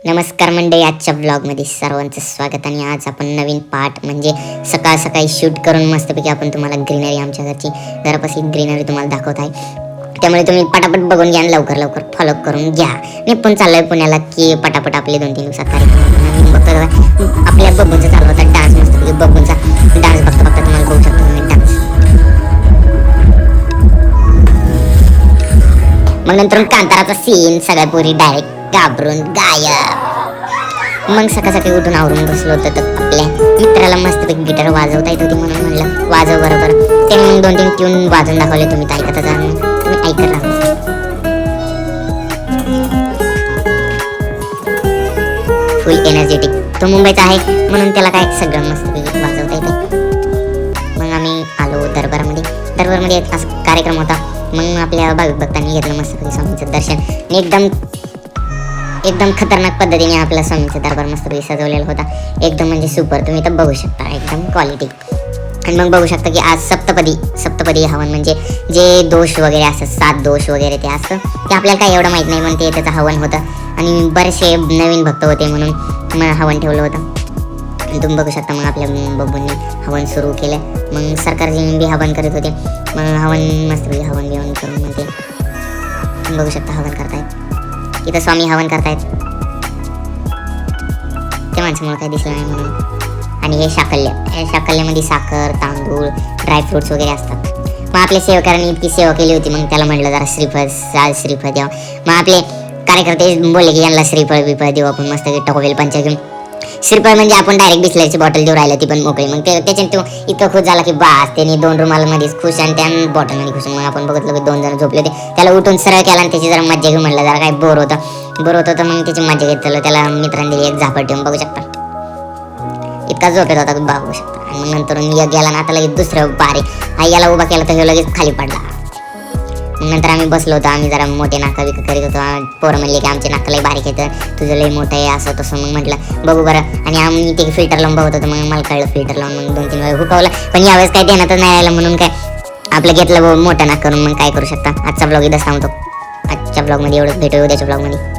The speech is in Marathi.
नमस्कार मंडळी, आजच्या ब्लॉगमध्ये सर्वांचं स्वागत. आणि आज आपण नवीन पार्ट म्हणजे सकाळ सकाळी शूट करून मस्तपैकी आपण तुम्हाला ग्रीनरी, आमच्या घरची घरापाशी ग्रीनरी तुम्हाला दाखवत आहे. त्यामुळे तुम्ही पटापट बघून घ्या आणि लवकर लवकर फॉलो करून घ्या. मी पण चाललोय पुण्याला की पटापट आपले 2-3 दिवसात कार्यक्रम बघतो. आपल्या बब्बूंचा चालू होता डान्स, मस्तपैकी बब्बूंचा डान्स बघता बघता तुम्हाला बघू शकतो तुम्ही डान्स. मग नंतर कांताराचा सीन, सगळ्या पोरी डायरेक्ट घाबरून गायब. मग सकाळ सकाळी उठून आवरून बसलो होतं तर आपल्या मित्राला मस्तपैकी गिटार वाजवता येत होती म्हणून म्हणलं वाजव बरोबर. त्याने मग 2-3 ट्यून वाजवून दाखवले. तुम्ही तर ऐकतच आहात, तुम्ही ऐकत राहा. फुल एनर्जेटिक. तो मुंबईचा आहे म्हणून त्याला काय सगळं मस्तपैकी वाजवता येते. मग आम्ही आलो दरबारमध्ये असा कार्यक्रम होता. मग आपल्या भाविक भक्तांनी घेतलं मस्तपैकी स्वामींचं दर्शन. एकदम खतरनाक पद्धतीने आपला स्वामींचा दरबार मस्तपैकी सजवलेला होता. एकदम म्हणजे सुपर. तुम्ही तर बघू शकता एकदम क्वालिटी. आणि मग बघू शकता की आज सप्तपदी हवन म्हणजे जे दोष वगैरे असतात, 7 दोष वगैरे ते असतं, ते आपल्याला काय एवढं माहीत नाही पण ते त्याचं हवन होतं. आणि बरेचसे नवीन भक्त होते म्हणून मग हवन ठेवलं होतं. आणि तुम्ही बघू शकता मग आपल्या बब्बूंनी हवन सुरू केलं. मग सरकारजी बी हवन करत होते. मग हवन मस्तपैकी हवन बिवन करून मग ते तुम्ही बघू शकता हवन करतायत. इथं स्वामी हवन करतायत. ते माणसामुळे काही दिसलं नाही म्हणून. आणि हे शाकल्ल्यामध्ये साखर, तांदूळ, ड्रायफ्रुट्स वगैरे असतात. मग आपल्या सेवकारांनी इतकी सेवा केली होती. मग त्याला म्हटलं जरा श्रीफळ द्यावं. मग आपले कार्यकर्ते बोलले की यांना श्रीफळ देऊ आपण मस्त टॉवेल पंचा घेऊन. श्रीफळ म्हणजे आपण डायरेक्ट बिस्लरीची बॉटल देऊ राहिलं ती पण मोकळी. मग त्याच्याने तो इतकं खुश झाला की बास, त्याने 2 रुमालामध्येच खुश आणि त्या बॉटलमध्ये खुश. मग आपण बघितलं की 2 जण झोपले होते. त्याला उठून सरळ केला आणि त्याची जरा मज्जा घेऊन म्हणलं जरा काय बोर होतं मग त्याची मज्जा घेत चाललं. त्याला मित्रांनी दिली एक झापड ठेवून बघू शकता. इतका झोपेत होता की बघू शकता. आणि मग नंतर गेला ना आता लगेच दुसरं बारे आई याला उभा केला तर हे लगेच खाली पडला. मग नंतर आम्ही बसलो होतो. आम्ही जरा मोठे नाका विक करीत होतो. पोरं म्हणले की आमचे नाका लई बारीक येतं, तुझं लई मोठं आहे असं तसं. मग म्हटलं बघू बरं. आणि आम्ही ते फिल्टर लावून बघत होतो. मग मला कळलं फिल्टर लावून. मग 2-3 वेळा हुकवलं पण यावेळेस काही देण्यातच नाही आलं म्हणून काय आपलं घेतलं मोठं नाक करून. मग काय करू शकता. आजचा ब्लॉग इथंच थांबतो. आजच्या ब्लॉगमध्ये एवढंच. भेटू उद्याच्या ब्लॉगमध्ये.